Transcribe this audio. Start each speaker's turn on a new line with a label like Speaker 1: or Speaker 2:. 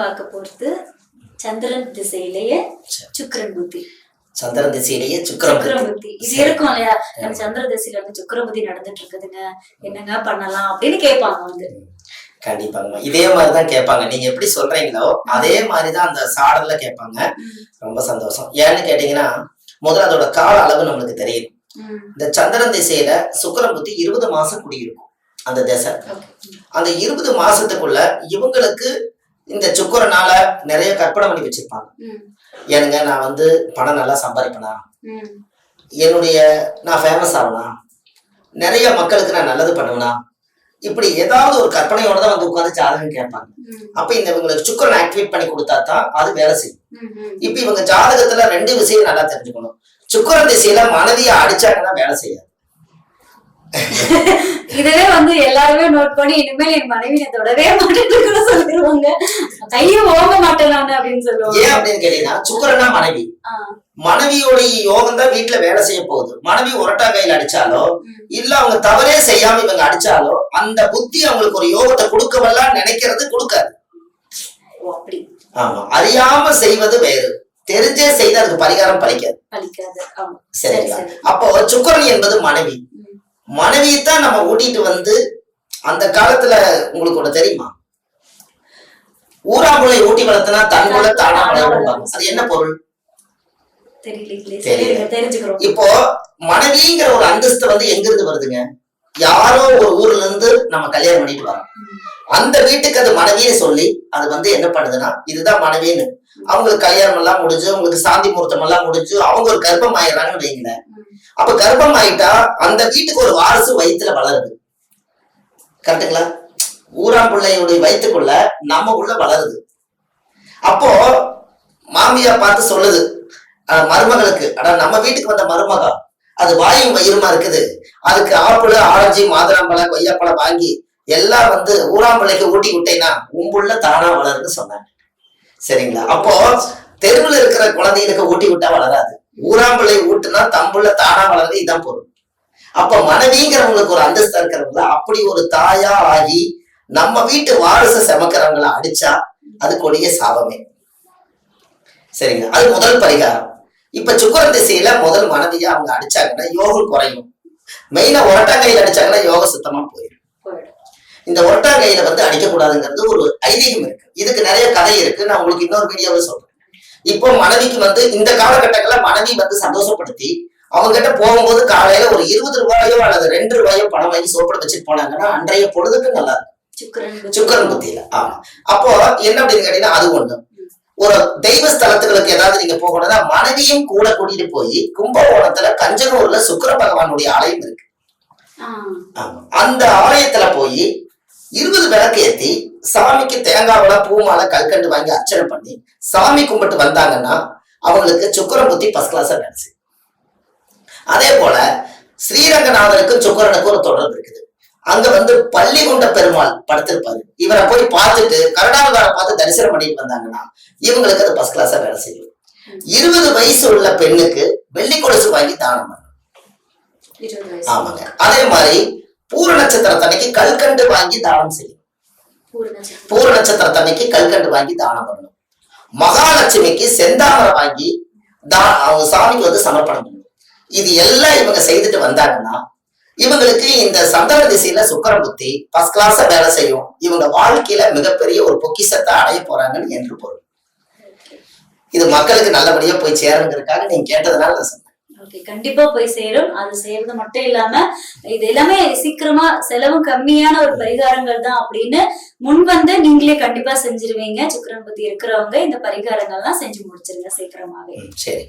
Speaker 1: பார்க்க போறது சந்திரன் திசையிலேயே சுக்கிரன் புத்தி.
Speaker 2: சந்திரன் திசையிலேயே சுக்கிரன் புத்தி
Speaker 1: இது இருக்கும் இல்லையா? நம்ம சந்திர திசையில வந்து சுக்கிர புத்தி நடந்துட்டு இருக்குதுங்க, என்னங்க பண்ணலாம் அப்படின்னு கேட்பாங்க வந்து.
Speaker 2: கண்டிப்பாங்க, இதே மாதிரிதான் கேட்பாங்க. நீங்க எப்படி சொல்றீங்களோ அதே மாதிரிதான் அந்த சாடல்ல கேட்பாங்க. ரொம்ப சந்தோஷம். ஏன்னு கேட்டீங்கன்னா, முதல்ல அதோட கால அளவு நம்மளுக்கு தெரியும். இந்த சந்திரன் திசையில சுக்கிரன் புத்தி 20 மாசம் குடியிருக்கும் அந்த திசை. அந்த 20 மாசத்துக்குள்ள இவங்களுக்கு இந்த சுக்கிரனால நிறைய கற்பனை பண்ணி வச்சிருப்பாங்க. ஏனுங்க, நான் வந்து பணம் நல்லா சம்பாதிப்பேனா, நான் ஃபேமஸ் ஆகனா, நிறைய மக்களுக்கு நான் நல்லது பண்ணுவேனா, இப்படி ஏதாவது ஒரு கற்பனையோட தான் வந்து உட்காந்து ஜாதகம் கேட்பாங்க. அப்ப இந்த இவங்களுக்கு சுக்கிரன் ஆக்டிவேட் பண்ணி கொடுத்தா தான் அது வேலை செய்யும். இப்ப இவங்க ஜாதகத்துல 2 விஷயம் நல்லா தெரிஞ்சுக்கணும். சுக்கிரன் திசையில மனைவியை அடிச்சாங்கன்னா வேலை செய்யாது.
Speaker 1: இதவே வந்து எல்லாருமே நோட் பண்ணி இனிமேல் என் மனைவி தொடவே மாட்டேன்னு சொல்லிடுவாங்க, கையை ஓங்க மாட்டேன் அப்படின்னு சொல்லுவாங்க.
Speaker 2: ஏன் அப்படின்னு கேட்டீங்கன்னா, சுக்கிரனா மனைவி, மனைவியோடைய யோகம் தான் வீட்டுல வேலை செய்ய போகுது. மனைவி உரட்டா கையில அடிச்சாலோ இல்ல அவங்க தவறே செய்யாம இவங்க அடிச்சாலோ அந்த புத்தி அவங்களுக்கு ஒரு யோகத்தை கொடுக்கவெல்லாம் நினைக்கிறது கொடுக்காது. ஆமா, அறியாம செய்வது வேறு, தெரிஞ்சே செய்து அதுக்கு பரிகாரம் பலிக்காது. சரிங்களா? அப்போ சுக்கிரன் என்பது மனைவி. மனைவியத்தான் நம்ம ஊட்டிட்டு வந்து, அந்த காலத்துல உங்களுக்கு ஒண்ணு தெரியுமா, ஊராம்புளை ஊட்டி வளர்த்தனா தன்னுள்ள தானா வளர்ப்பாங்க. அது என்ன பொருள் தெரியல. இப்போ மனைவிங்கிற ஒரு அந்தஸ்து வந்து எங்க இருந்து வருதுங்க? யாரோ ஒரு ஊர்ல இருந்து நம்ம கல்யாணம் பண்ணிட்டு வரோம். அந்த வீட்டுக்கு அது மனைவின்னு சொல்லி அது வந்து என்ன பண்ணுதுன்னா, இதுதான் மனைவின்னு அவங்களுக்கு கல்யாணம் எல்லாம் முடிஞ்சு, அவங்களுக்கு சாந்தி முகூர்த்தம் எல்லாம் முடிஞ்சு, அவங்க ஒரு கர்ப்பம் ஆயிடுறாங்கன்னு வைங்களேன். அப்ப கர்ப்பம் ஆயிட்டா அந்த வீட்டுக்கு ஒரு வாரிசு வயிற்றுல வளருது. கரெக்டுங்களா? ஊராம்பிள்ளையுடைய வயிற்றுக்குள்ள நம்ம உள்ள வளருது. அப்போ மாமியா பார்த்து சொல்லுது மருமகளுக்கு, ஆனா நம்ம வீட்டுக்கு வந்த மருமகா அது வாயும் வயிறுமா இருக்குது, அதுக்கு ஆப்பிள் ஆரஞ்சு மாதுளம்பழம் கொய்யாப்பழம் வாங்கி எல்லாம் வந்து ஊராம்பிள்ளைக்கு ஊட்டி விட்டேன்னா உம்புள்ள தானா வளருன்னு சொன்னாங்க. சரிங்களா? அப்போ தெருவில் இருக்கிற குழந்தைகளுக்கு ஊட்டி விட்டா வளராது, ஊராம்பிள்ளை ஊட்டுனா தம்புள்ள தானா வளருது. இதான் பொருள். அப்ப மனைவிங்கிறவங்களுக்கு ஒரு அந்தஸ்து இருக்கிறவங்கள அப்படி ஒரு தாயா ஆகி நம்ம வீட்டு வாரிசு செமக்கிறவங்களை அடிச்சா அது கொடிய சாபமே. சரிங்க, அது முதல் பரிகாரம். இப்ப சுக்கிரன் திசையில முதல் மனைவியா அவங்க அடிச்சாங்கன்னா யோகம் குறையும். மெயினா ஒரட்டாங்கையில அடிச்சாங்கன்னா யோகம் சுத்தமா போயிடும். இந்த ஒரட்டாங்கையில வந்து அடிக்கக்கூடாதுங்கிறது ஒரு ஐதீகம் இருக்கு. இதுக்கு நிறைய கதை இருக்கு, நான் உங்களுக்கு இன்னொரு வீடியோவில் சொல்றேன். இப்போ மனைவிக்கு வந்து இந்த காலகட்டங்கள்ல மனைவி வந்து சந்தோஷப்படுத்தி அவங்க கிட்ட போகும்போது காலையில ஒரு 20 ரூபாயோ அல்லது 2 ரூபாயோ பணம் வாங்கி சோப்பட வச்சுட்டு போனாங்கன்னா அன்றைய பொழுதுக்கு நல்லா இருக்கும் சுக்கிரன் புத்தியில. ஆமா, அப்போ என்ன அப்படின்னு கேட்டீங்கன்னா, அது ஒண்ணு. ஒரு தெய்வ ஸ்தலத்துகளுக்கு ஏதாவது நீங்க போகணும்னா மனைவியும் கூட கூட்டிட்டு போய் கும்பகோணத்துல கஞ்சனூர்ல சுக்கிர பகவானுடைய ஆலயம் இருக்கு. அந்த ஆலயத்துல போய் 20 விளக்கு ஏத்தி சாமிக்கு தேங்காய் பூ மாலை கல்கண்டு வாங்கி அர்ச்சனை பண்ணி சாமி கும்பிட்டு வந்தாங்கன்னா அவங்களுக்கு சுக்கிரன் புத்தி ஃபர்ஸ்ட் கிளாஸா நினைச்சு. அதே போல ஸ்ரீரங்கநாதருக்கும் சுக்கிரனுக்கும் ஒரு தொடர்பு இருக்குது. அங்க வந்து பள்ளிகொண்ட பெருமாள் படுத்திருப்பாரு. இவரை போய் பார்த்துட்டு கருடாவதார பார்த்து தரிசனம் பண்ணிட்டு வந்தாங்கன்னா இவங்களுக்கு அது ஃபர்ஸ்ட் கிளாஸா வேலை செய்யும். 20 வயசு உள்ள பெண்ணுக்கு வெள்ளி கொலுசு வாங்கி தானம் பண்ணணும். ஆமாங்க. அதே மாதிரி பூர நட்சத்திரத்தன்னைக்கு கல்கண்டு வாங்கி தானம் செய்யும். பூர நட்சத்திரத்தன்னைக்கு கல்கண்டு வாங்கி தானம் பண்ணணும். மகாலட்சுமிக்கு செந்தாமரை வாங்கி அவங்க சாமிக்கு வந்து சமர்ப்பணம் பண்ணணும். இது எல்லாம் இவங்க செய்துட்டு வந்தாங்கன்னா இவங்களுக்கு இந்த சந்திர திசையில சுக்கிரன் புத்தி ஃபர்ஸ்ட் கிளாஸா வேலை செய்யும். இவங்க வாழ்க்கையில மிகப்பெரிய ஒரு பொக்கிஷத்தை அடைய போறாங்கன்னு என்று பொருள். இது மக்களுக்கு நல்லபடியா போய் சேருங்கிறதுக்காக நீங்க கேட்டதுனால நான் சொன்னேன்.
Speaker 1: கண்டிப்பா போய் சேரும். அது செய்யறது மட்டும் இல்லாம இது எல்லாமே சீக்கிரமா செலவும் கம்மியான ஒரு பரிகாரங்கள் தான் அப்படின்னு முன் வந்து நீங்களே கண்டிப்பா செஞ்சிருவீங்க. சுக்கிரன் புத்தி இருக்கிறவங்க இந்த பரிகாரங்கள்லாம் செஞ்சு முடிச்சிருங்க சீக்கிரமாவே.
Speaker 2: சரி.